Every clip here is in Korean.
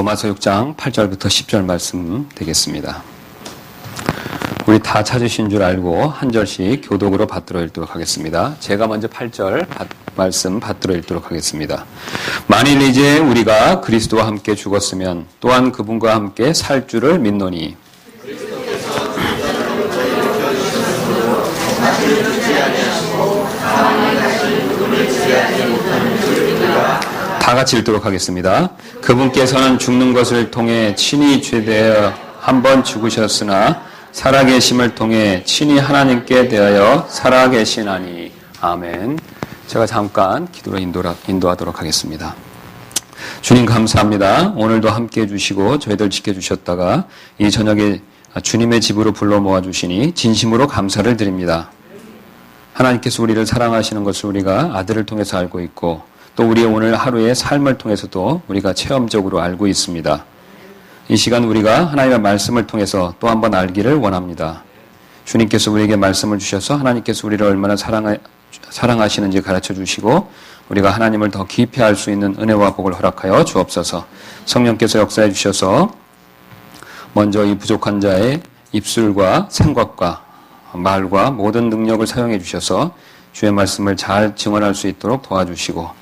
로마서 6장 8절부터 10절 말씀 되겠습니다. 우리 다 찾으신 줄 알고 한 절씩 교독으로 받들어 읽도록 하겠습니다. 제가 먼저 8절 말씀 받들어 읽도록 하겠습니다. 만일 이제 우리가 그리스도와 함께 죽었으면 또한 그분과 함께 살 줄을 믿노니 다 같이 읽도록 하겠습니다. 그분께서는 죽는 것을 통해 친히 죄되어 한번 죽으셨으나 살아계심을 통해 친히 하나님께 대하여 살아계시나니. 아멘. 제가 잠깐 기도로 인도하도록 하겠습니다. 주님 감사합니다. 오늘도 함께해 주시고 저희들 지켜주셨다가 이 저녁에 주님의 집으로 불러 모아주시니 진심으로 감사를 드립니다. 하나님께서 우리를 사랑하시는 것을 우리가 아들을 통해서 알고 있고 또 우리의 오늘 하루의 삶을 통해서도 우리가 체험적으로 알고 있습니다. 이 시간 우리가 하나님의 말씀을 통해서 또 한 번 알기를 원합니다. 주님께서 우리에게 말씀을 주셔서 하나님께서 우리를 얼마나 사랑하시는지 가르쳐 주시고 우리가 하나님을 더 깊이 알 수 있는 은혜와 복을 허락하여 주옵소서. 성령께서 역사해 주셔서 먼저 이 부족한 자의 입술과 생각과 말과 모든 능력을 사용해 주셔서 주의 말씀을 잘 증언할 수 있도록 도와주시고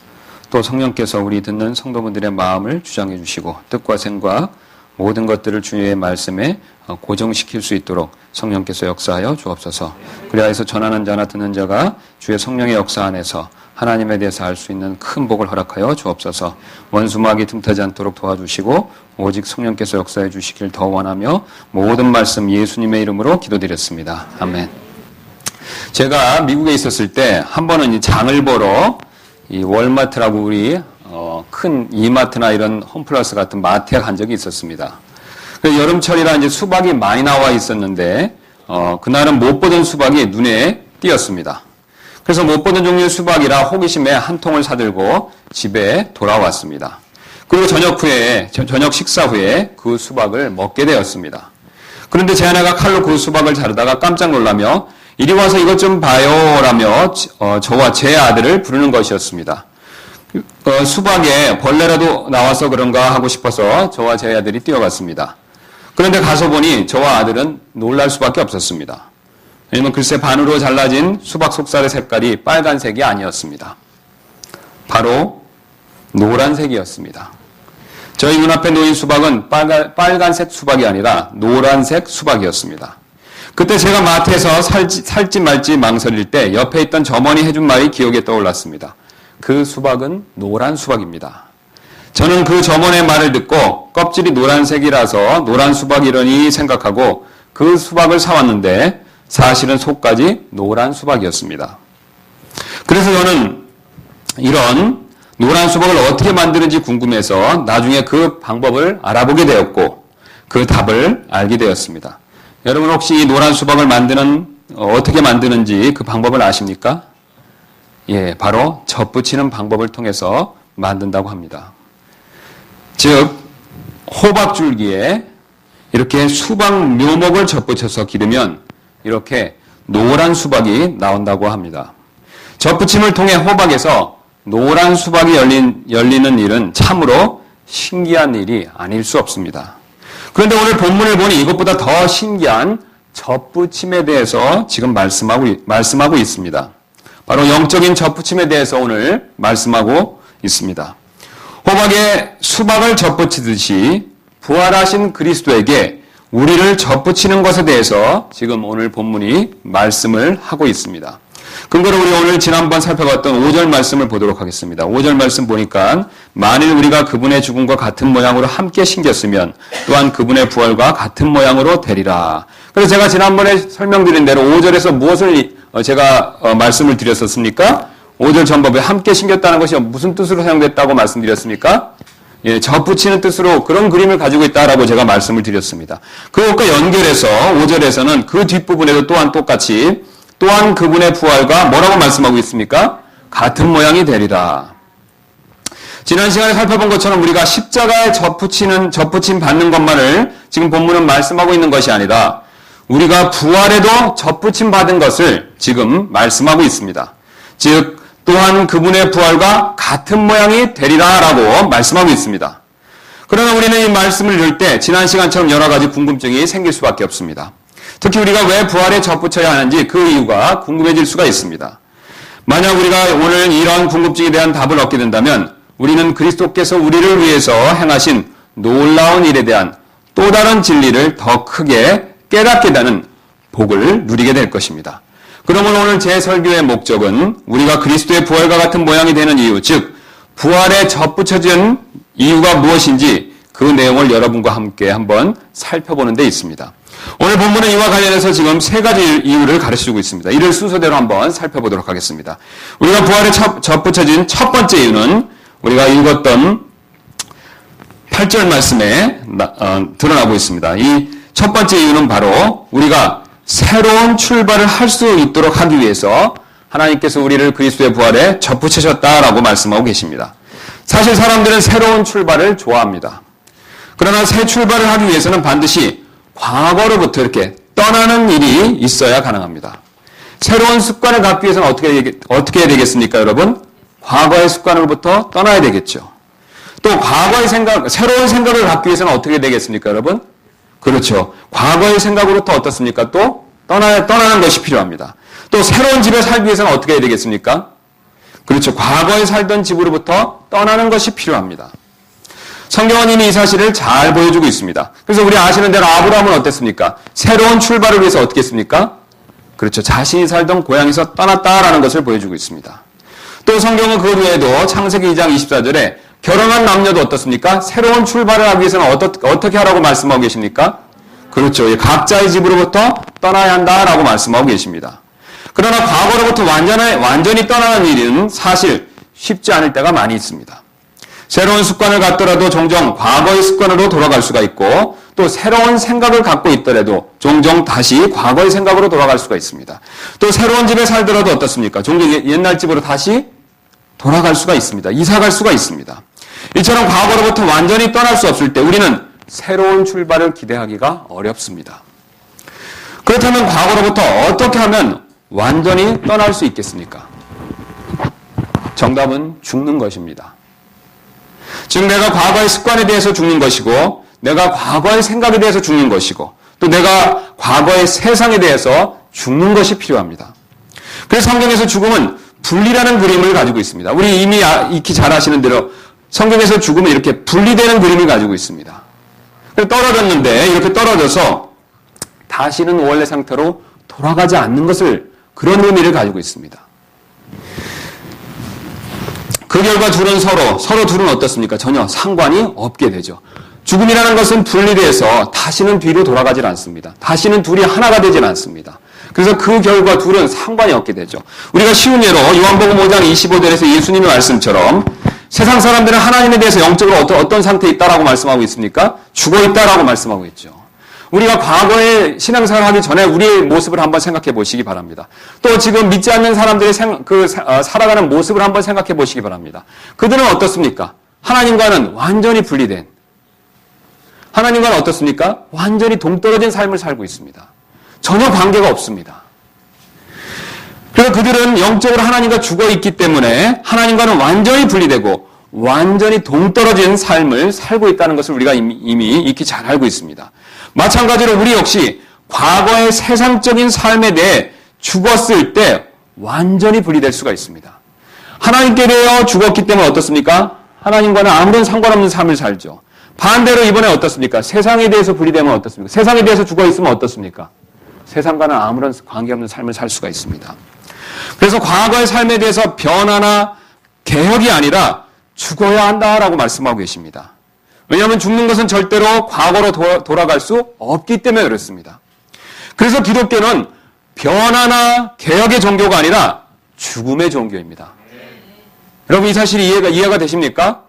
또 성령께서 우리 듣는 성도분들의 마음을 주장해 주시고 뜻과 생각 모든 것들을 주의 말씀에 고정시킬 수 있도록 성령께서 역사하여 주옵소서. 그리하여서 전하는 자나 듣는 자가 주의 성령의 역사 안에서 하나님에 대해서 알 수 있는 큰 복을 허락하여 주옵소서. 원수막이 틈타지 않도록 도와주시고 오직 성령께서 역사해 주시길 더 원하며 모든 말씀 예수님의 이름으로 기도드렸습니다. 아멘. 제가 미국에 있었을 때 한 번은 이 장을 보러 이 월마트라고 우리 큰 이마트나 이런 홈플러스 같은 마트에 간 적이 있었습니다. 여름철이라 이제 수박이 많이 나와 있었는데 그날은 못 보던 수박이 눈에 띄었습니다. 그래서 못 보던 종류의 수박이라 호기심에 한 통을 사들고 집에 돌아왔습니다. 그리고 저녁 식사 후에 그 수박을 먹게 되었습니다. 그런데 제 아내가 칼로 그 수박을 자르다가 깜짝 놀라며 이리 와서 이것 좀 봐요라며 저와 제 아들을 부르는 것이었습니다. 수박에 벌레라도 나와서 그런가 하고 싶어서 저와 제 아들이 뛰어갔습니다. 그런데 가서 보니 저와 아들은 놀랄 수밖에 없었습니다. 왜냐면 글쎄 반으로 잘라진 수박 속살의 색깔이 빨간색이 아니었습니다. 바로 노란색이었습니다. 저희 눈앞에 놓인 수박은 빨간색 수박이 아니라 노란색 수박이었습니다. 그때 제가 마트에서 살지 말지 망설일 때 옆에 있던 점원이 해준 말이 기억에 떠올랐습니다. 그 수박은 노란 수박입니다. 저는 그 점원의 말을 듣고 껍질이 노란색이라서 노란 수박이려니 생각하고 그 수박을 사왔는데 사실은 속까지 노란 수박이었습니다. 그래서 저는 이런 노란 수박을 어떻게 만드는지 궁금해서 나중에 그 방법을 알아보게 되었고 그 답을 알게 되었습니다. 여러분 혹시 이 노란 수박을 어떻게 만드는지 그 방법을 아십니까? 예, 바로 젖붙이는 방법을 통해서 만든다고 합니다. 즉 호박줄기에 이렇게 수박 묘목을 젖붙여서 기르면 이렇게 노란 수박이 나온다고 합니다. 젖붙임을 통해 호박에서 노란 수박이 열리는 일은 참으로 신기한 일이 아닐 수 없습니다. 그런데 오늘 본문을 보니 이것보다 더 신기한 젖붙임에 대해서 지금 말씀하고 있습니다. 바로 영적인 젖붙임에 대해서 오늘 말씀하고 있습니다. 호박에 수박을 젖붙이듯이 부활하신 그리스도에게 우리를 젖붙이는 것에 대해서 지금 오늘 본문이 말씀을 하고 있습니다. 근거로 우리 오늘 지난번 살펴봤던 5절 말씀을 보도록 하겠습니다. 5절 말씀 보니까 만일 우리가 그분의 죽음과 같은 모양으로 함께 신겼으면 또한 그분의 부활과 같은 모양으로 되리라. 그래서 제가 지난번에 설명드린 대로 5절에서 무엇을 제가 말씀을 드렸었습니까? 5절 전법에 함께 신겼다는 것이 무슨 뜻으로 사용됐다고 말씀드렸습니까? 예, 젖붙이는 뜻으로 그런 그림을 가지고 있다라고 제가 말씀을 드렸습니다. 그것과 연결해서 5절에서는 그 뒷부분에도 또한 똑같이 또한 그분의 부활과 뭐라고 말씀하고 있습니까? 같은 모양이 되리라. 지난 시간에 살펴본 것처럼 우리가 십자가에 젖붙임 받는 것만을 지금 본문은 말씀하고 있는 것이 아니라 우리가 부활에도 젖붙임 받은 것을 지금 말씀하고 있습니다. 즉 또한 그분의 부활과 같은 모양이 되리라라고 말씀하고 있습니다. 그러나 우리는 이 말씀을 읽을 때 지난 시간처럼 여러 가지 궁금증이 생길 수밖에 없습니다. 특히 우리가 왜 부활에 접붙여야 하는지 그 이유가 궁금해질 수가 있습니다. 만약 우리가 오늘 이러한 궁금증에 대한 답을 얻게 된다면 우리는 그리스도께서 우리를 위해서 행하신 놀라운 일에 대한 또 다른 진리를 더 크게 깨닫게 되는 복을 누리게 될 것입니다. 그러면 오늘 제 설교의 목적은 우리가 그리스도의 부활과 같은 모양이 되는 이유, 즉 부활에 접붙여진 이유가 무엇인지 그 내용을 여러분과 함께 한번 살펴보는 데 있습니다. 오늘 본문은 이와 관련해서 지금 세 가지 이유를 가르쳐주고 있습니다. 이를 순서대로 한번 살펴보도록 하겠습니다. 우리가 부활에 접붙여진 첫 번째 이유는 우리가 읽었던 8절 말씀에 드러나고 있습니다. 이 첫 번째 이유는 바로 우리가 새로운 출발을 할 수 있도록 하기 위해서 하나님께서 우리를 그리스도의 부활에 접붙이셨다라고 말씀하고 계십니다. 사실 사람들은 새로운 출발을 좋아합니다. 그러나 새 출발을 하기 위해서는 반드시 과거로부터 이렇게 떠나는 일이 있어야 가능합니다. 새로운 습관을 갖기 위해서는 어떻게 해야 되겠습니까, 여러분? 과거의 습관으로부터 떠나야 되겠죠. 또 과거의 새로운 생각을 갖기 위해서는 어떻게 되겠습니까, 여러분? 그렇죠. 과거의 생각으로부터 어떻습니까? 또 떠나는 것이 필요합니다. 또 새로운 집에 살기 위해서는 어떻게 해야 되겠습니까? 그렇죠. 과거에 살던 집으로부터 떠나는 것이 필요합니다. 성경은 이미 이 사실을 잘 보여주고 있습니다. 그래서 우리 아시는 대로 아브라함은 어땠습니까? 새로운 출발을 위해서 어떻게 했습니까? 그렇죠. 자신이 살던 고향에서 떠났다라는 것을 보여주고 있습니다. 또 성경은 그 외에도 창세기 2장 24절에 결혼한 남녀도 어떻습니까? 새로운 출발을 하기 위해서는 어떻게 하라고 말씀하고 계십니까? 그렇죠. 각자의 집으로부터 떠나야 한다라고 말씀하고 계십니다. 그러나 과거로부터 완전히 떠나는 일은 사실 쉽지 않을 때가 많이 있습니다. 새로운 습관을 갖더라도 종종 과거의 습관으로 돌아갈 수가 있고 또 새로운 생각을 갖고 있더라도 종종 다시 과거의 생각으로 돌아갈 수가 있습니다. 또 새로운 집에 살더라도 어떻습니까? 종종 옛날 집으로 다시 돌아갈 수가 있습니다. 이사 갈 수가 있습니다. 이처럼 과거로부터 완전히 떠날 수 없을 때 우리는 새로운 출발을 기대하기가 어렵습니다. 그렇다면 과거로부터 어떻게 하면 완전히 떠날 수 있겠습니까? 정답은 죽는 것입니다. 즉 내가 과거의 습관에 대해서 죽는 것이고 내가 과거의 생각에 대해서 죽는 것이고 또 내가 과거의 세상에 대해서 죽는 것이 필요합니다. 그래서 성경에서 죽음은 분리라는 그림을 가지고 있습니다. 우리 이미 익히 잘 아시는 대로 성경에서 죽음은 이렇게 분리되는 그림을 가지고 있습니다. 떨어졌는데 이렇게 떨어져서 다시는 원래 상태로 돌아가지 않는 것을 그런 의미를 가지고 있습니다. 그 결과 서로 둘은 어떻습니까? 전혀 상관이 없게 되죠. 죽음이라는 것은 분리돼서 다시는 뒤로 돌아가질 않습니다. 다시는 둘이 하나가 되질 않습니다. 그래서 그 결과 둘은 상관이 없게 되죠. 우리가 쉬운 예로 요한복음 5장 25절에서 예수님의 말씀처럼 세상 사람들은 하나님에 대해서 영적으로 어떤 상태에 있다라고 말씀하고 있습니까? 죽어 있다라고 말씀하고 있죠. 우리가 과거에 신앙생활을 하기 전에 우리의 모습을 한번 생각해 보시기 바랍니다. 또 지금 믿지 않는 사람들의 살아가는 모습을 한번 생각해 보시기 바랍니다. 그들은 어떻습니까? 하나님과는 완전히 분리된, 하나님과는 어떻습니까? 완전히 동떨어진 삶을 살고 있습니다. 전혀 관계가 없습니다. 그래서 그들은 영적으로 하나님과 죽어 있기 때문에 하나님과는 완전히 분리되고 완전히 동떨어진 삶을 살고 있다는 것을 우리가 이미 익히 잘 알고 있습니다. 마찬가지로 우리 역시 과거의 세상적인 삶에 대해 죽었을 때 완전히 분리될 수가 있습니다. 하나님께 대해 죽었기 때문에 어떻습니까? 하나님과는 아무런 상관없는 삶을 살죠. 반대로 이번에 어떻습니까? 세상에 대해서 분리되면 어떻습니까? 세상에 대해서 죽어 있으면 어떻습니까? 세상과는 아무런 관계없는 삶을 살 수가 있습니다. 그래서 과거의 삶에 대해서 변화나 개혁이 아니라 죽어야 한다라고 말씀하고 계십니다. 왜냐하면 죽는 것은 절대로 과거로 돌아갈 수 없기 때문에 그렇습니다. 그래서 기독교는 변화나 개혁의 종교가 아니라 죽음의 종교입니다. 여러분 이 사실이 이해가 되십니까?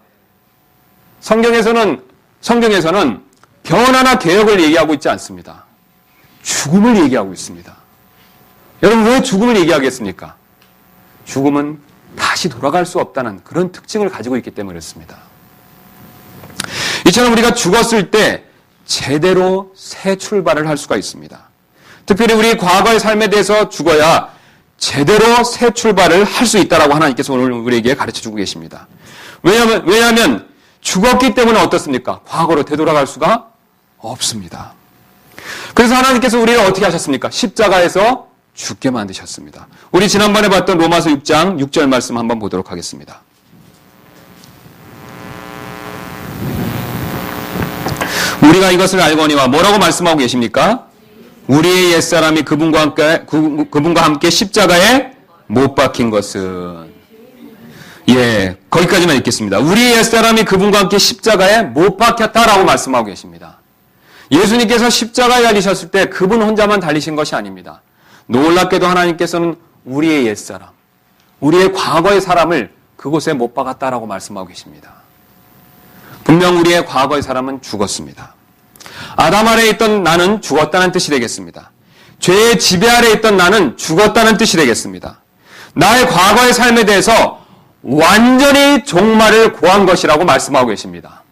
성경에서는 변화나 개혁을 얘기하고 있지 않습니다. 죽음을 얘기하고 있습니다. 여러분 왜 죽음을 얘기하겠습니까? 죽음은 다시 돌아갈 수 없다는 그런 특징을 가지고 있기 때문에 그렇습니다. 이처럼 우리가 죽었을 때 제대로 새 출발을 할 수가 있습니다. 특별히 우리 과거의 삶에 대해서 죽어야 제대로 새 출발을 할 수 있다라고 하나님께서 오늘 우리에게 가르쳐주고 계십니다. 왜냐하면 죽었기 때문에 어떻습니까? 과거로 되돌아갈 수가 없습니다. 그래서 하나님께서 우리를 어떻게 하셨습니까? 십자가에서 죽게 만드셨습니다. 우리 지난번에 봤던 로마서 6장 6절 말씀 한번 보도록 하겠습니다. 우리가 이것을 알거니와 뭐라고 말씀하고 계십니까? 우리의 옛사람이 그분과 함께 십자가에 못 박힌 것은, 거기까지만 읽겠습니다. 우리의 옛사람이 그분과 함께 십자가에 못 박혔다라고 말씀하고 계십니다. 예수님께서 십자가에 달리셨을 때 그분 혼자만 달리신 것이 아닙니다. 놀랍게도 하나님께서는 우리의 옛사람, 우리의 과거의 사람을 그곳에 못 박았다라고 말씀하고 계십니다. 분명 우리의 과거의 사람은 죽었습니다. 아담 아래에 있던 나는 죽었다는 뜻이 되겠습니다. 죄의 지배 아래에 있던 나는 죽었다는 뜻이 되겠습니다. 나의 과거의 삶에 대해서 완전히 종말을 고한 것이라고 말씀하고 계십니다.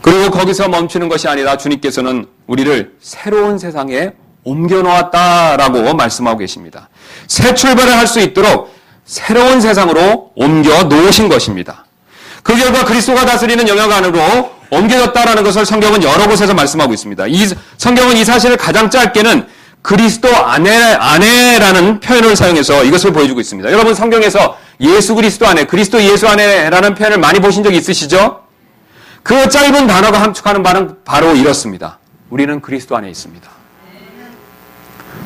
그리고 거기서 멈추는 것이 아니라 주님께서는 우리를 새로운 세상에 옮겨놓았다라고 말씀하고 계십니다. 새 출발을 할 수 있도록 새로운 세상으로 옮겨 놓으신 것입니다. 그 결과 그리스도가 다스리는 영역 안으로 옮겨졌다라는 것을 성경은 여러 곳에서 말씀하고 있습니다. 성경은 이 사실을 가장 짧게는 그리스도 안에라는 표현을 사용해서 이것을 보여주고 있습니다. 여러분 성경에서 예수 그리스도 안에, 그리스도 예수 안에라는 표현을 많이 보신 적이 있으시죠? 그 짧은 단어가 함축하는 바는 바로 이렇습니다. 우리는 그리스도 안에 있습니다.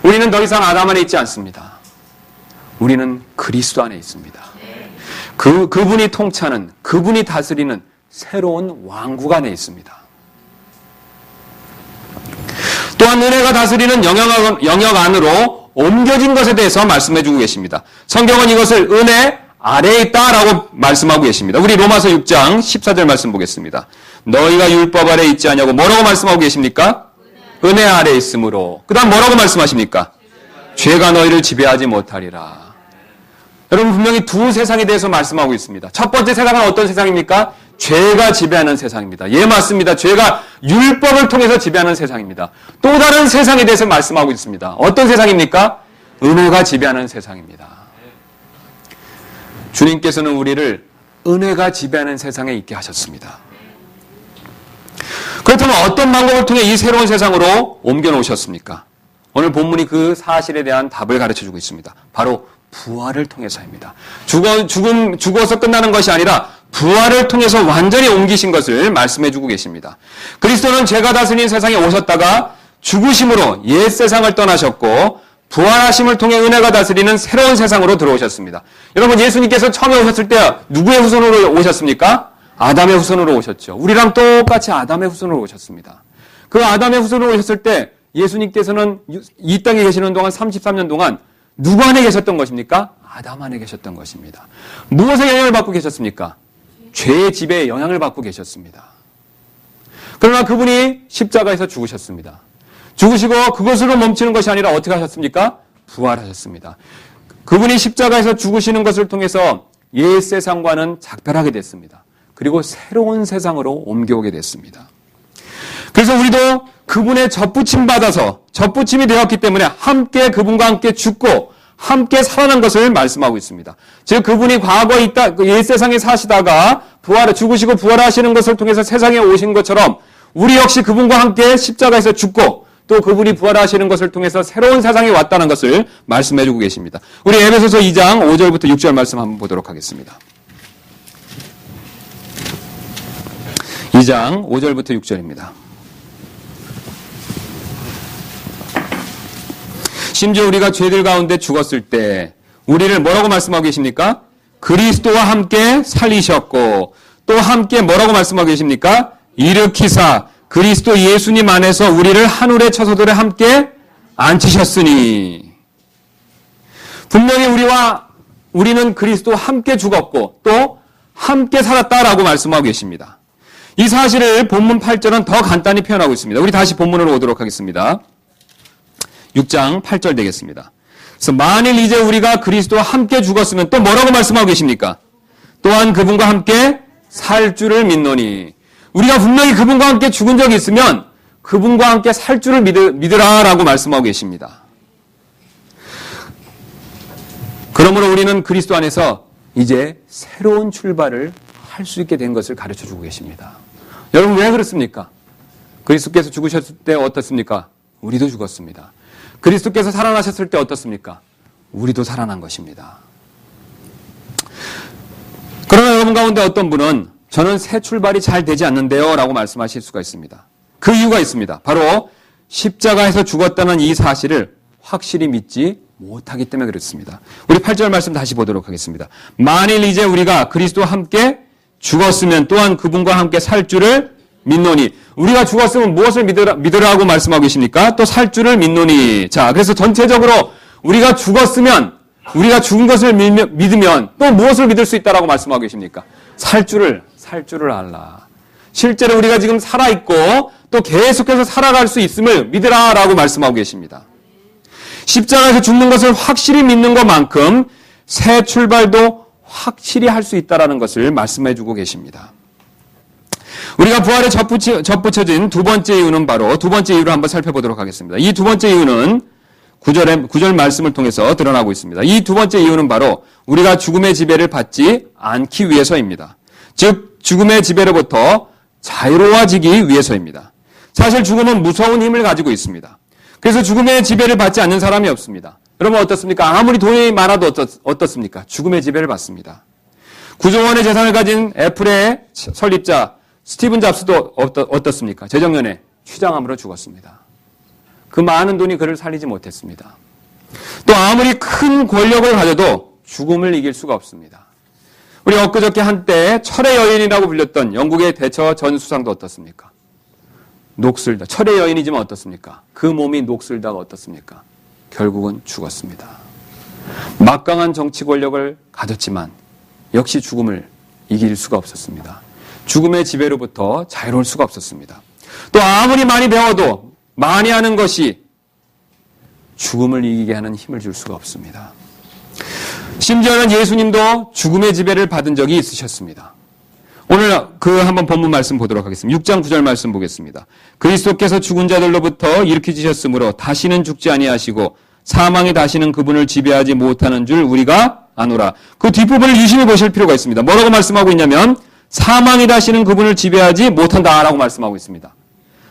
우리는 더 이상 아담 안에 있지 않습니다. 우리는 그리스도 안에 있습니다. 그분이 통치하는, 그분이 다스리는 새로운 왕국 안에 있습니다. 또한 은혜가 다스리는 영역 안으로 옮겨진 것에 대해서 말씀해 주고 계십니다. 성경은 이것을 은혜 아래에 있다라고 말씀하고 계십니다. 우리 로마서 6장 14절 말씀 보겠습니다. 너희가 율법 아래에 있지 않냐고 뭐라고 말씀하고 계십니까? 은혜 아래에 있으므로. 그 다음 뭐라고 말씀하십니까? 죄가 너희를 지배하지 못하리라. 여러분 분명히 두 세상에 대해서 말씀하고 있습니다. 첫 번째 세상은 어떤 세상입니까? 죄가 지배하는 세상입니다. 맞습니다. 죄가 율법을 통해서 지배하는 세상입니다. 또 다른 세상에 대해서 말씀하고 있습니다. 어떤 세상입니까? 은혜가 지배하는 세상입니다. 주님께서는 우리를 은혜가 지배하는 세상에 있게 하셨습니다. 그렇다면 어떤 방법을 통해 이 새로운 세상으로 옮겨 놓으셨습니까? 오늘 본문이 그 사실에 대한 답을 가르쳐주고 있습니다. 바로 부활을 통해서입니다. 죽어서 끝나는 것이 아니라 부활을 통해서 완전히 옮기신 것을 말씀해주고 계십니다. 그리스도는 죄가 다스리는 세상에 오셨다가 죽으심으로 옛 세상을 떠나셨고 부활하심을 통해 은혜가 다스리는 새로운 세상으로 들어오셨습니다. 여러분 예수님께서 처음에 오셨을 때 누구의 후손으로 오셨습니까? 아담의 후손으로 오셨죠. 우리랑 똑같이 아담의 후손으로 오셨습니다. 그 아담의 후손으로 오셨을 때 예수님께서는 이 땅에 계시는 동안 33년 동안 누구 안에 계셨던 것입니까? 아담 안에 계셨던 것입니다. 무엇의 영향을 받고 계셨습니까? 죄의 지배에 영향을 받고 계셨습니다. 그러나 그분이 십자가에서 죽으셨습니다. 죽으시고 그것으로 멈추는 것이 아니라 어떻게 하셨습니까? 부활하셨습니다. 그분이 십자가에서 죽으시는 것을 통해서 옛 세상과는 작별하게 됐습니다. 그리고 새로운 세상으로 옮겨오게 됐습니다. 그래서 우리도 그분의 젖붙임 받아서 젖붙임이 되었기 때문에 함께 그분과 함께 죽고 함께 살아난 것을 말씀하고 있습니다. 즉 그분이 과거에 있다 옛 세상에 사시다가 죽으시고 부활하시는 것을 통해서 세상에 오신 것처럼 우리 역시 그분과 함께 십자가에서 죽고 또 그분이 부활하시는 것을 통해서 새로운 세상에 왔다는 것을 말씀해주고 계십니다. 우리 에베소서 2장 5절부터 6절 말씀 한번 보도록 하겠습니다. 2장 5절부터 6절입니다. 심지어 우리가 죄들 가운데 죽었을 때 우리를 뭐라고 말씀하고 계십니까? 그리스도와 함께 살리셨고 또 함께 뭐라고 말씀하고 계십니까? 일으키사 그리스도 예수님 안에서 우리를 하늘의 처소들에 함께 앉히셨으니. 분명히 우리는 그리스도와 함께 죽었고 또 함께 살았다라고 말씀하고 계십니다. 이 사실을 본문 8절은 더 간단히 표현하고 있습니다. 우리 다시 본문으로 오도록 하겠습니다. 6장 8절 되겠습니다. 그래서 만일 이제 우리가 그리스도와 함께 죽었으면 또 뭐라고 말씀하고 계십니까? 또한 그분과 함께 살 줄을 믿노니. 우리가 분명히 그분과 함께 죽은 적이 있으면 그분과 함께 살 줄을 믿으라라고 말씀하고 계십니다. 그러므로 우리는 그리스도 안에서 이제 새로운 출발을 살 수 있게 된 것을 가르쳐주고 계십니다. 여러분 왜 그렇습니까? 그리스도께서 죽으셨을 때 어떻습니까? 우리도 죽었습니다. 그리스도께서 살아나셨을 때 어떻습니까? 우리도 살아난 것입니다. 그러나 여러분 가운데 어떤 분은 저는 새 출발이 잘 되지 않는데요 라고 말씀하실 수가 있습니다. 그 이유가 있습니다. 바로 십자가에서 죽었다는 이 사실을 확실히 믿지 못하기 때문에 그렇습니다. 우리 8절 말씀 다시 보도록 하겠습니다. 만일 이제 우리가 그리스도와 함께 죽었으면 또한 그분과 함께 살 줄을 믿노니. 우리가 죽었으면 무엇을 믿으라고 말씀하고 계십니까? 또 살 줄을 믿노니. 자, 그래서 전체적으로 우리가 죽었으면, 우리가 죽은 것을 믿으면 또 무엇을 믿을 수 있다라고 말씀하고 계십니까? 살 줄을 알라. 실제로 우리가 지금 살아있고 또 계속해서 살아갈 수 있음을 믿으라라고 말씀하고 계십니다. 십자가에서 죽는 것을 확실히 믿는 것만큼 새 출발도 확실히 할 수 있다라는 것을 말씀해 주고 계십니다. 우리가 부활에 접붙여진 두 번째 이유는 바로 두 번째 이유를 한번 살펴보도록 하겠습니다. 이 두 번째 이유는 구절 말씀을 통해서 드러나고 있습니다. 이 두 번째 이유는 바로 우리가 죽음의 지배를 받지 않기 위해서입니다. 즉 죽음의 지배로부터 자유로워지기 위해서입니다. 사실 죽음은 무서운 힘을 가지고 있습니다. 그래서 죽음의 지배를 받지 않는 사람이 없습니다. 여러분 어떻습니까? 아무리 돈이 많아도 어떻습니까? 죽음의 지배를 받습니다. 9조 원의 재산을 가진 애플의 설립자 스티븐 잡스도 어떻습니까? 재정년에 췌장암으로 죽었습니다. 그 많은 돈이 그를 살리지 못했습니다. 또 아무리 큰 권력을 가져도 죽음을 이길 수가 없습니다. 우리 엊그저께 한때 철의 여인이라고 불렸던 영국의 대처 전 수상도 어떻습니까? 녹슬다. 철의 여인이지만 어떻습니까? 그 몸이 녹슬다가 어떻습니까? 결국은 죽었습니다. 막강한 정치 권력을 가졌지만 역시 죽음을 이길 수가 없었습니다. 죽음의 지배로부터 자유로울 수가 없었습니다. 또 아무리 많이 배워도 많이 하는 것이 죽음을 이기게 하는 힘을 줄 수가 없습니다. 심지어는 예수님도 죽음의 지배를 받은 적이 있으셨습니다. 오늘 그 한번 본문 말씀 보도록 하겠습니다. 6장 9절 말씀 보겠습니다. 그리스도께서 죽은 자들로부터 일으키시셨으므로 다시는 죽지 아니하시고 사망이 다시는 그분을 지배하지 못하는 줄 우리가 아노라. 그 뒷부분을 유심히 보실 필요가 있습니다. 뭐라고 말씀하고 있냐면 사망이 다시는 그분을 지배하지 못한다라고 말씀하고 있습니다.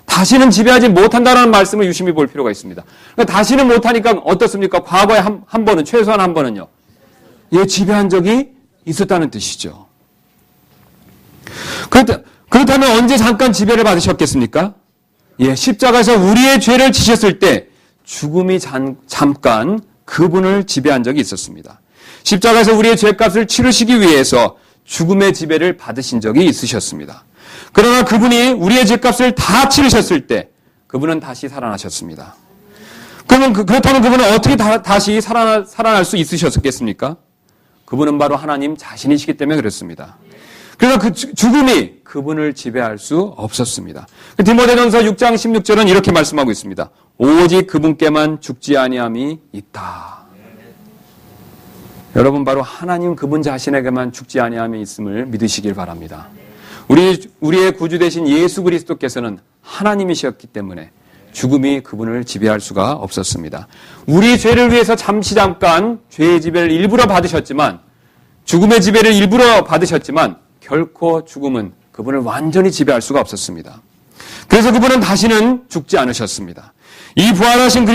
다시는 지배하지 못한다라는 말씀을 유심히 볼 필요가 있습니다. 그러니까 다시는 못하니까 어떻습니까? 과거에 한 번은, 최소한 한 번은요. 예, 지배한 적이 있었다는 뜻이죠. 그렇다면 언제 잠깐 지배를 받으셨겠습니까? 예, 십자가에서 우리의 죄를 지셨을 때 죽음이 잠깐 그분을 지배한 적이 있었습니다. 십자가에서 우리의 죄값을 치르시기 위해서 죽음의 지배를 받으신 적이 있으셨습니다. 그러나 그분이 우리의 죄값을 다 치르셨을 때 그분은 다시 살아나셨습니다. 그러면 그렇다면 그분은 어떻게 다시 살아날 수 있으셨겠습니까? 그분은 바로 하나님 자신이시기 때문에 그렇습니다. 그래서 그 죽음이 그분을 지배할 수 없었습니다. 디모데전서 6장 16절은 이렇게 말씀하고 있습니다. 오직 그분께만 죽지 아니함이 있다. 여러분 바로 하나님 그분 자신에게만 죽지 아니함이 있음을 믿으시길 바랍니다. 우리의 구주 되신 예수 그리스도께서는 하나님이셨기 때문에 죽음이 그분을 지배할 수가 없었습니다. 우리 죄를 위해서 잠깐 죄의 지배를 일부러 받으셨지만 죽음의 지배를 일부러 받으셨지만 결코 죽음은 그분을 완전히 지배할 수가 없었습니다. 그래서 그분은 다시는 죽지 않으셨습니다. 이 부활하신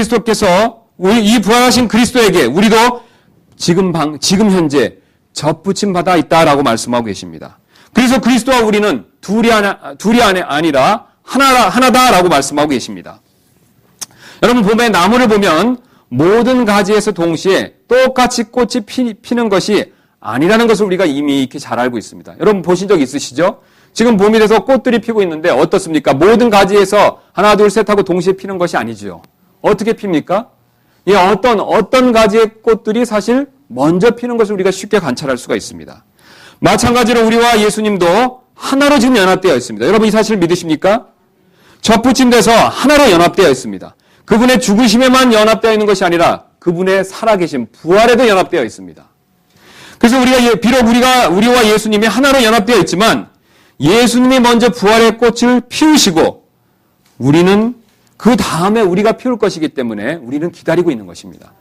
그리스도에게 우리도 지금 현재 접붙임 받아 있다라고 말씀하고 계십니다. 그래서 그리스도와 우리는 둘이 아니라 하나다라고 말씀하고 계십니다. 여러분 봄에 나무를 보면 모든 가지에서 동시에 똑같이 꽃이 피는 것이 아니라는 것을 우리가 이미 이렇게 잘 알고 있습니다. 여러분 보신 적 있으시죠? 지금 봄이 돼서 꽃들이 피고 있는데 어떻습니까? 모든 가지에서 하나 둘 셋 하고 동시에 피는 것이 아니죠. 어떻게 핍니까? 예, 어떤 가지의 꽃들이 사실 먼저 피는 것을 우리가 쉽게 관찰할 수가 있습니다. 마찬가지로 우리와 예수님도 하나로 지금 연합되어 있습니다. 여러분 이 사실 믿으십니까? 접붙임돼서 하나로 연합되어 있습니다. 그분의 죽으심에만 연합되어 있는 것이 아니라 그분의 살아계심, 부활에도 연합되어 있습니다. 그래서 비록 우리와 예수님이 하나로 연합되어 있지만 예수님이 먼저 부활의 꽃을 피우시고 우리는 그 다음에 우리가 피울 것이기 때문에 우리는 기다리고 있는 것입니다.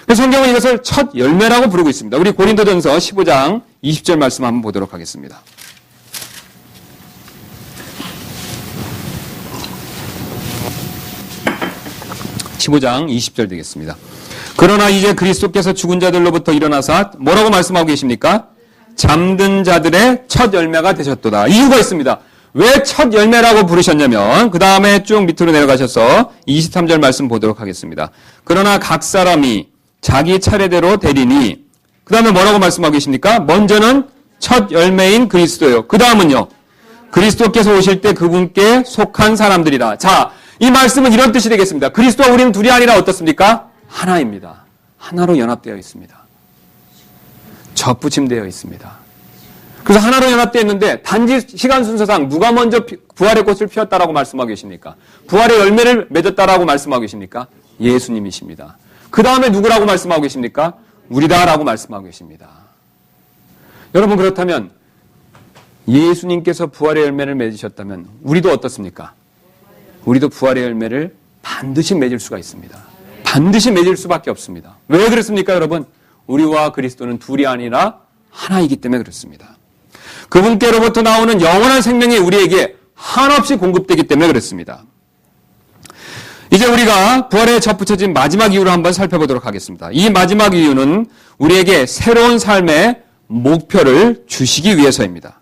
그래서 성경은 이것을 첫 열매라고 부르고 있습니다. 우리 고린도전서 15장 20절 말씀 한번 보도록 하겠습니다. 15장 20절 되겠습니다. 그러나 이제 그리스도께서 죽은 자들로부터 일어나사 뭐라고 말씀하고 계십니까? 잠든 자들의 첫 열매가 되셨도다. 이유가 있습니다. 왜 첫 열매라고 부르셨냐면 그 다음에 쭉 밑으로 내려가셔서 23절 말씀 보도록 하겠습니다. 그러나 각 사람이 자기 차례대로 되리니 그 다음에 뭐라고 말씀하고 계십니까? 먼저는 첫 열매인 그리스도요. 그 다음은요. 그리스도께서 오실 때 그분께 속한 사람들이라. 자, 이 말씀은 이런 뜻이 되겠습니다. 그리스도와 우리는 둘이 아니라 어떻습니까? 하나입니다. 하나로 연합되어 있습니다. 접붙임되어 있습니다. 그래서 하나로 연합되어 있는데 단지 시간 순서상 누가 먼저 부활의 꽃을 피웠다라고 말씀하고 계십니까? 부활의 열매를 맺었다라고 말씀하고 계십니까? 예수님이십니다. 그 다음에 누구라고 말씀하고 계십니까? 우리다라고 말씀하고 계십니다. 여러분 그렇다면 예수님께서 부활의 열매를 맺으셨다면 우리도 어떻습니까? 우리도 부활의 열매를 반드시 맺을 수가 있습니다. 반드시 맺을 수밖에 없습니다. 왜 그렇습니까, 여러분? 우리와 그리스도는 둘이 아니라 하나이기 때문에 그렇습니다. 그분께로부터 나오는 영원한 생명이 우리에게 한없이 공급되기 때문에 그렇습니다. 이제 우리가 부활에 접붙여진 마지막 이유를 한번 살펴보도록 하겠습니다. 이 마지막 이유는 우리에게 새로운 삶의 목표를 주시기 위해서입니다.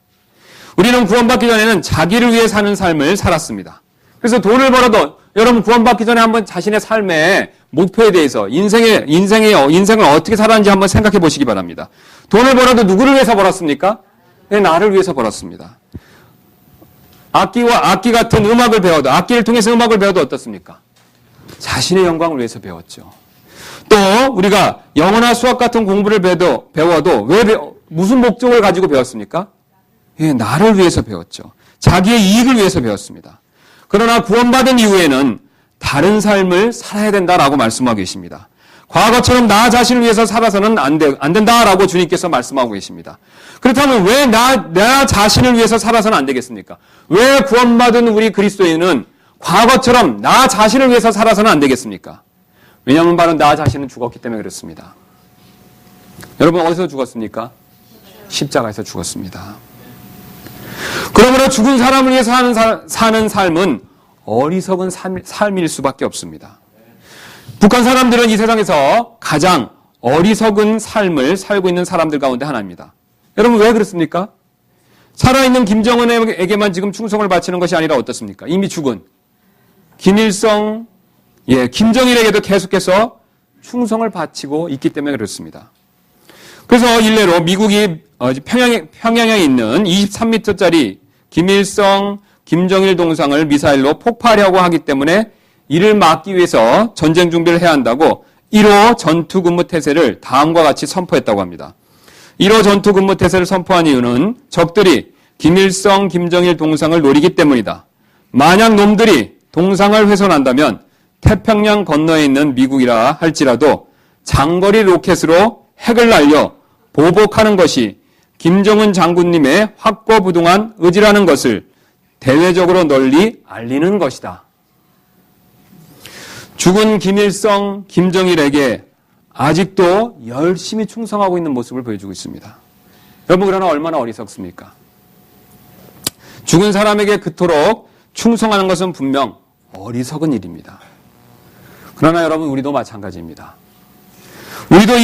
우리는 구원받기 전에는 자기를 위해 사는 삶을 살았습니다. 그래서 돈을 벌어도 여러분 구원받기 전에 한번 자신의 삶의 목표에 대해서 인생을 어떻게 살았는지 한번 생각해 보시기 바랍니다. 돈을 벌어도 누구를 위해서 벌었습니까? 네, 나를 위해서 벌었습니다. 악기 같은 음악을 배워도 악기를 통해서 음악을 배워도 어떻습니까? 자신의 영광을 위해서 배웠죠. 또 우리가 영어나 수학 같은 공부를 배워도 무슨 목적을 가지고 배웠습니까? 예, 나를 위해서 배웠죠. 자기의 이익을 위해서 배웠습니다. 그러나 구원받은 이후에는 다른 삶을 살아야 된다라고 말씀하고 계십니다. 과거처럼 나 자신을 위해서 살아서는 안 된다라고 주님께서 말씀하고 계십니다. 그렇다면 왜 나 자신을 위해서 살아서는 안 되겠습니까? 왜 구원받은 우리 그리스도인은 과거처럼 나 자신을 위해서 살아서는 안 되겠습니까? 왜냐하면 바로 나 자신은 죽었기 때문에 그렇습니다. 여러분 어디서 죽었습니까? 십자가에서 죽었습니다. 그러므로 죽은 사람을 위해서 사는 삶은 어리석은 삶일 수밖에 없습니다. 북한 사람들은 이 세상에서 가장 어리석은 삶을 살고 있는 사람들 가운데 하나입니다. 여러분 왜 그렇습니까? 살아있는 김정은에게만 지금 충성을 바치는 것이 아니라 어떻습니까? 이미 죽은 김일성, 김정일에게도 계속해서 충성을 바치고 있기 때문에 그렇습니다. 그래서 일례로 미국이 평양에 있는 23m짜리 김일성, 김정일 동상을 미사일로 폭파하려고 하기 때문에 이를 막기 위해서 전쟁 준비를 해야 한다고 1호 전투근무태세를 다음과 같이 선포했다고 합니다. 1호 전투근무태세를 선포한 이유는 적들이 김일성, 김정일 동상을 노리기 때문이다. 만약 놈들이 동상을 훼손한다면 태평양 건너에 있는 미국이라 할지라도 장거리 로켓으로 핵을 날려 보복하는 것이 김정은 장군님의 확고부동한 의지라는 것을 대외적으로 널리 알리는 것이다. 죽은 김일성, 김정일에게 아직도 열심히 충성하고 있는 모습을 보여주고 있습니다. 여러분 그러나 얼마나 어리석습니까? 죽은 사람에게 그토록 충성하는 것은 분명 어리석은 일입니다. 그러나 여러분 우리도 마찬가지입니다. 우리도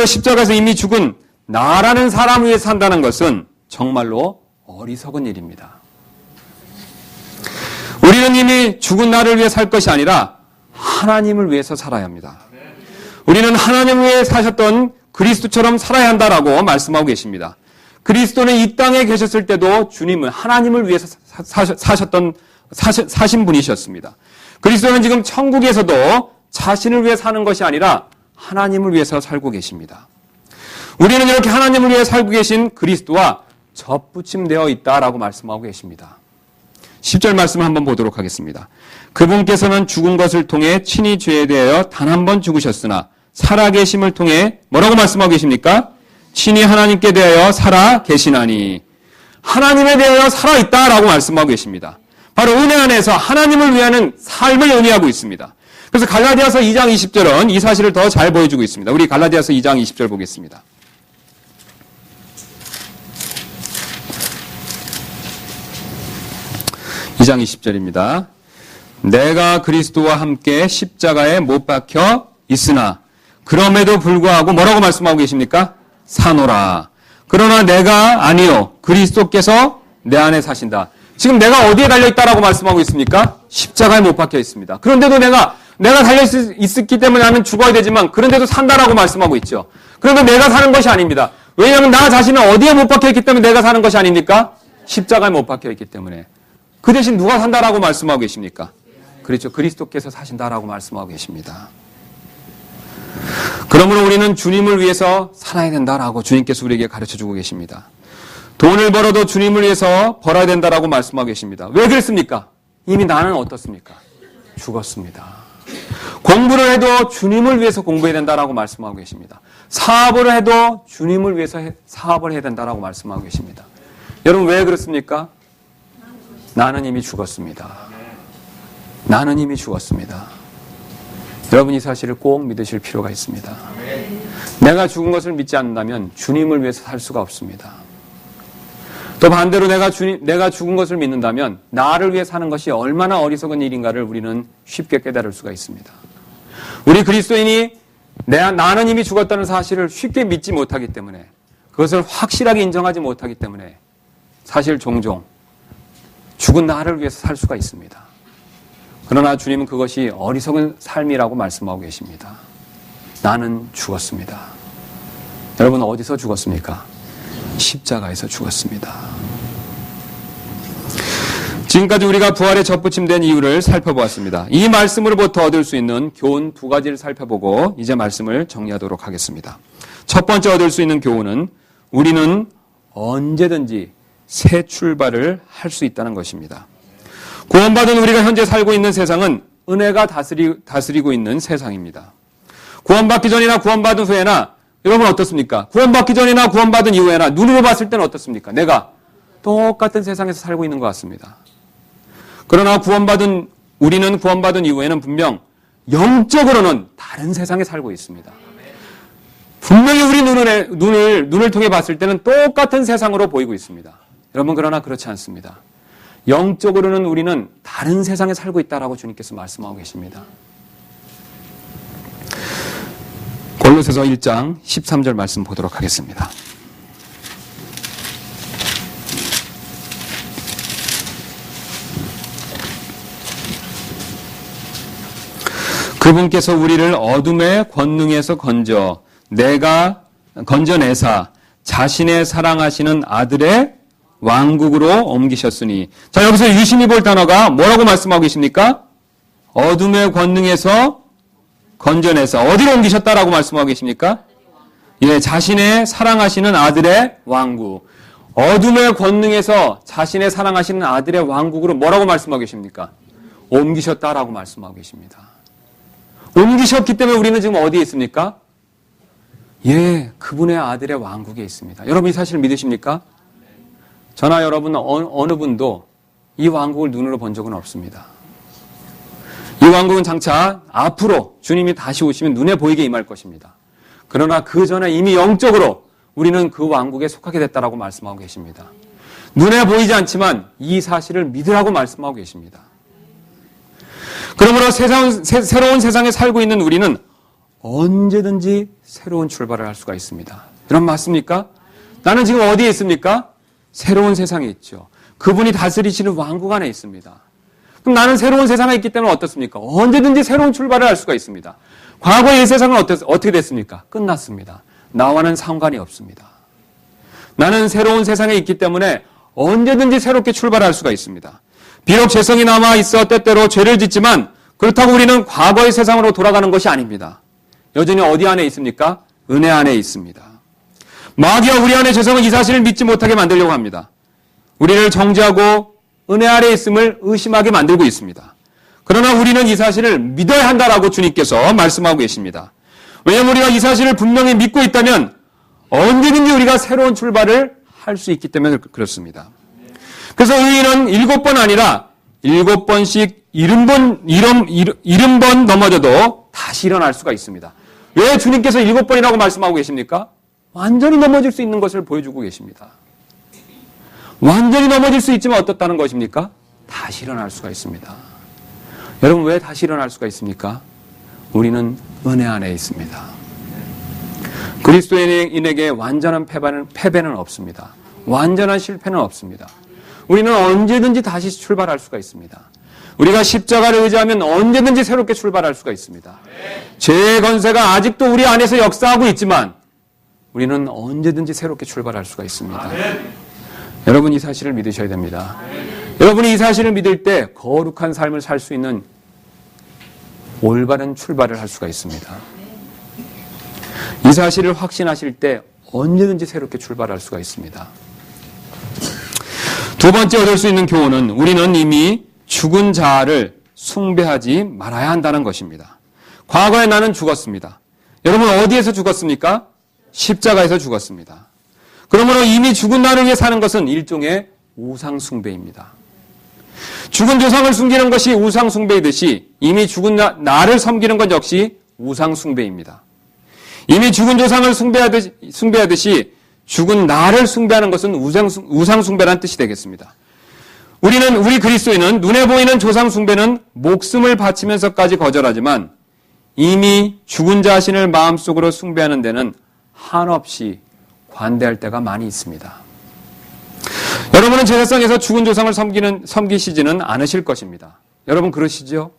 십자가에서 이미 죽은 나라는 사람 위해 산다는 것은 정말로 어리석은 일입니다. 우리는 이미 죽은 나를 위해 살 것이 아니라 하나님을 위해서 살아야 합니다. 우리는 하나님을 위해 사셨던 그리스도처럼 살아야 한다라고 말씀하고 계십니다. 그리스도는 이 땅에 계셨을 때도 주님은 하나님을 위해서 사신 분이셨습니다. 그리스도는 지금 천국에서도 자신을 위해 사는 것이 아니라 하나님을 위해서 살고 계십니다. 우리는 이렇게 하나님을 위해 살고 계신 그리스도와 접붙임되어 있다라고 말씀하고 계십니다. 10절 말씀을 한번 보도록 하겠습니다. 그분께서는 죽은 것을 통해 친히 죄에 대하여 단 한 번 죽으셨으나 살아계심을 통해 뭐라고 말씀하고 계십니까? 친히 하나님께 대하여 살아계시나니 하나님에 대하여 살아있다라고 말씀하고 계십니다. 바로 은혜 안에서 하나님을 위하는 삶을 의미하고 있습니다. 그래서 갈라디아서 2장 20절은 이 사실을 더 잘 보여주고 있습니다. 우리 갈라디아서 2장 20절 보겠습니다. (2장 20절입니다) 내가 그리스도와 함께 십자가에 못 박혀 있으나 그럼에도 불구하고 뭐라고 말씀하고 계십니까? 사노라. 그러나 내가 아니요 그리스도께서 내 안에 사신다. 지금 내가 어디에 달려있다라고 말씀하고 있습니까? 십자가에 못 박혀 있습니다. 그런데도 내가 달려있기 때문에 나는 죽어야 되지만 그런데도 산다라고 말씀하고 있죠. 그런데 내가 사는 것이 아닙니다. 왜냐하면 나 자신은 어디에 못 박혀 있기 때문에 내가 사는 것이 아닙니까? 십자가에 못 박혀 있기 때문에. 그 대신 누가 산다라고 말씀하고 계십니까? 그렇죠. 그리스도께서 사신다라고 말씀하고 계십니다. 그러므로 우리는 주님을 위해서 살아야 된다라고 주님께서 우리에게 가르쳐주고 계십니다. 돈을 벌어도 주님을 위해서 벌어야 된다라고 말씀하고 계십니다. 왜 그랬습니까? 이미 나는 어떻습니까? 죽었습니다. 공부를 해도 주님을 위해서 공부해야 된다라고 말씀하고 계십니다. 사업을 해도 주님을 위해서 사업을 해야 된다라고 말씀하고 계십니다. 여러분 왜 그렇습니까? 나는 이미 죽었습니다. 나는 이미 죽었습니다. 여러분 이 사실을 꼭 믿으실 필요가 있습니다. 내가 죽은 것을 믿지 않는다면 주님을 위해서 살 수가 없습니다. 또 반대로 내가 죽은 것을 믿는다면 나를 위해 사는 것이 얼마나 어리석은 일인가를 우리는 쉽게 깨달을 수가 있습니다. 우리 그리스도인이 나는 이미 죽었다는 사실을 쉽게 믿지 못하기 때문에 그것을 확실하게 인정하지 못하기 때문에 사실 종종 죽은 나를 위해서 살 수가 있습니다. 그러나 주님은 그것이 어리석은 삶이라고 말씀하고 계십니다. 나는 죽었습니다. 여러분 어디서 죽었습니까? 십자가에서 죽었습니다. 지금까지 우리가 부활에 접붙임된 이유를 살펴보았습니다. 이 말씀으로부터 얻을 수 있는 교훈 두 가지를 살펴보고 이제 말씀을 정리하도록 하겠습니다. 첫 번째 얻을 수 있는 교훈은 우리는 언제든지 새 출발을 할 수 있다는 것입니다. 구원받은 우리가 현재 살고 있는 세상은 은혜가 다스리고 있는 세상입니다. 구원받기 전이나 구원받은 후에나 여러분 어떻습니까? 구원받기 전이나 구원받은 이후에나 눈으로 봤을 때는 어떻습니까? 내가 똑같은 세상에서 살고 있는 것 같습니다. 그러나 우리는 구원받은 이후에는 분명 영적으로는 다른 세상에 살고 있습니다. 분명히 우리 눈을 통해 봤을 때는 똑같은 세상으로 보이고 있습니다. 여러분 그러나 그렇지 않습니다. 영적으로는 우리는 다른 세상에 살고 있다라고 주님께서 말씀하고 계십니다. 골로새서 1장 13절 말씀 보도록 하겠습니다. 그분께서 우리를 어둠의 권능에서 건져내사 자신의 사랑하시는 아들의 왕국으로 옮기셨으니. 자, 여기서 유심히 볼 단어가 뭐라고 말씀하고 계십니까? 어둠의 권능에서 건져내서 어디로 옮기셨다라고 말씀하고 계십니까? 예, 자신의 사랑하시는 아들의 왕국. 어둠의 권능에서 자신의 사랑하시는 아들의 왕국으로 뭐라고 말씀하고 계십니까? 옮기셨다라고 말씀하고 계십니다. 옮기셨기 때문에 우리는 지금 어디에 있습니까? 예, 그분의 아들의 왕국에 있습니다. 여러분 이 사실 믿으십니까? 저나 여러분 어느 분도 이 왕국을 눈으로 본 적은 없습니다. 이 왕국은 장차 앞으로 주님이 다시 오시면 눈에 보이게 임할 것입니다. 그러나 그 전에 이미 영적으로 우리는 그 왕국에 속하게 됐다라고 말씀하고 계십니다. 눈에 보이지 않지만 이 사실을 믿으라고 말씀하고 계십니다. 그러므로 새로운 세상에 살고 있는 우리는 언제든지 새로운 출발을 할 수가 있습니다. 여러분 맞습니까? 나는 지금 어디에 있습니까? 새로운 세상에 있죠. 그분이 다스리시는 왕국 안에 있습니다. 그럼 나는 새로운 세상에 있기 때문에 어떻습니까? 언제든지 새로운 출발을 할 수가 있습니다. 과거의 세상은 어떻게 됐습니까? 끝났습니다. 나와는 상관이 없습니다. 나는 새로운 세상에 있기 때문에 언제든지 새롭게 출발할 수가 있습니다. 비록 죄성이 남아 있어 때때로 죄를 짓지만 그렇다고 우리는 과거의 세상으로 돌아가는 것이 아닙니다. 여전히 어디 안에 있습니까? 은혜 안에 있습니다. 마귀와 우리 안에 죄성은 이 사실을 믿지 못하게 만들려고 합니다. 우리를 정죄하고 은혜 아래 있음을 의심하게 만들고 있습니다. 그러나 우리는 이 사실을 믿어야 한다라고 주님께서 말씀하고 계십니다. 왜냐하면 우리가 이 사실을 분명히 믿고 있다면 언제든지 우리가 새로운 출발을 할 수 있기 때문에 그렇습니다. 그래서 의인은 7번 아니라 7번씩 70번 넘어져도 다시 일어날 수가 있습니다. 왜 주님께서 7번이라고 말씀하고 계십니까? 완전히 넘어질 수 있는 것을 보여주고 계십니다. 완전히 넘어질 수 있지만 어떻다는 것입니까? 다시 일어날 수가 있습니다. 여러분, 왜 다시 일어날 수가 있습니까? 우리는 은혜 안에 있습니다. 그리스도인에게 완전한 패배는 없습니다. 완전한 실패는 없습니다. 우리는 언제든지 다시 출발할 수가 있습니다. 우리가 십자가를 의지하면 언제든지 새롭게 출발할 수가 있습니다. 죄의 권세가 아직도 우리 안에서 역사하고 있지만 우리는 언제든지 새롭게 출발할 수가 있습니다. 여러분, 이 사실을 믿으셔야 됩니다. 여러분이 이 사실을 믿을 때 거룩한 삶을 살 수 있는 올바른 출발을 할 수가 있습니다. 이 사실을 확신하실 때 언제든지 새롭게 출발할 수가 있습니다. 두 번째 얻을 수 있는 교훈은 우리는 이미 죽은 자를 숭배하지 말아야 한다는 것입니다. 과거에 나는 죽었습니다. 여러분, 어디에서 죽었습니까? 십자가에서 죽었습니다. 그러므로 이미 죽은 나를 위해 사는 것은 일종의 우상 숭배입니다. 죽은 조상을 숨기는 것이 우상 숭배이듯이 이미 죽은 나를 섬기는 것 역시 우상 숭배입니다. 이미 죽은 조상을 숭배하듯이 죽은 나를 숭배하는 것은 우상 숭배라는 뜻이 되겠습니다. 우리 그리스도인은 눈에 보이는 조상 숭배는 목숨을 바치면서까지 거절하지만 이미 죽은 자신을 마음속으로 숭배하는 데는 한없이 관대할 때가 많이 있습니다. 여러분은 제사상에서 죽은 조상을 섬기시지는 않으실 것입니다. 여러분, 그러시죠?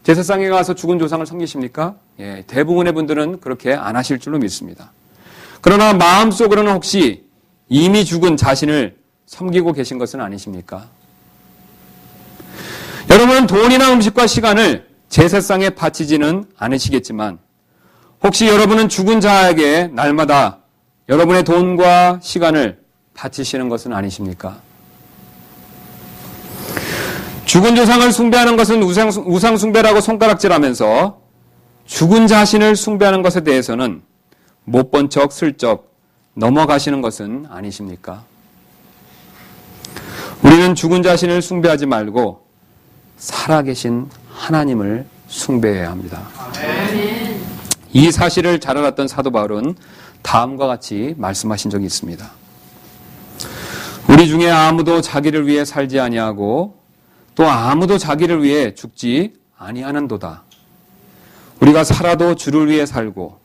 제사상에 가서 죽은 조상을 섬기십니까? 예, 대부분의 분들은 그렇게 안 하실 줄로 믿습니다. 그러나 마음속으로는 혹시 이미 죽은 자신을 섬기고 계신 것은 아니십니까? 여러분은 돈이나 음식과 시간을 제사상에 바치지는 않으시겠지만 혹시 여러분은 죽은 자에게 날마다 여러분의 돈과 시간을 바치시는 것은 아니십니까? 죽은 조상을 숭배하는 것은 우상 숭배라고 손가락질하면서 죽은 자신을 숭배하는 것에 대해서는 못 본 척 슬쩍 넘어가시는 것은 아니십니까? 우리는 죽은 자신을 숭배하지 말고 살아계신 하나님을 숭배해야 합니다. 아멘. 이 사실을 잘 알았던 사도 바울은 다음과 같이 말씀하신 적이 있습니다. 우리 중에 아무도 자기를 위해 살지 아니하고 또 아무도 자기를 위해 죽지 아니하는도다. 우리가 살아도 주를 위해 살고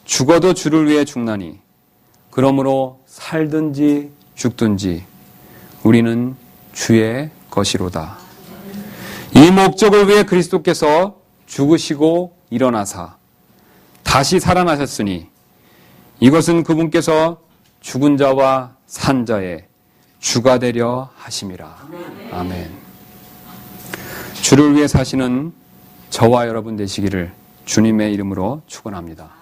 죽어도 주를 위해 죽나니 그러므로 살든지 죽든지 우리는 주의 것이로다. 이 목적을 위해 그리스도께서 죽으시고 일어나사 다시 살아나셨으니 이것은 그분께서 죽은 자와 산 자의 주가 되려 하심이라. 아멘. 주를 위해 사시는 저와 여러분 되시기를 주님의 이름으로 축원합니다.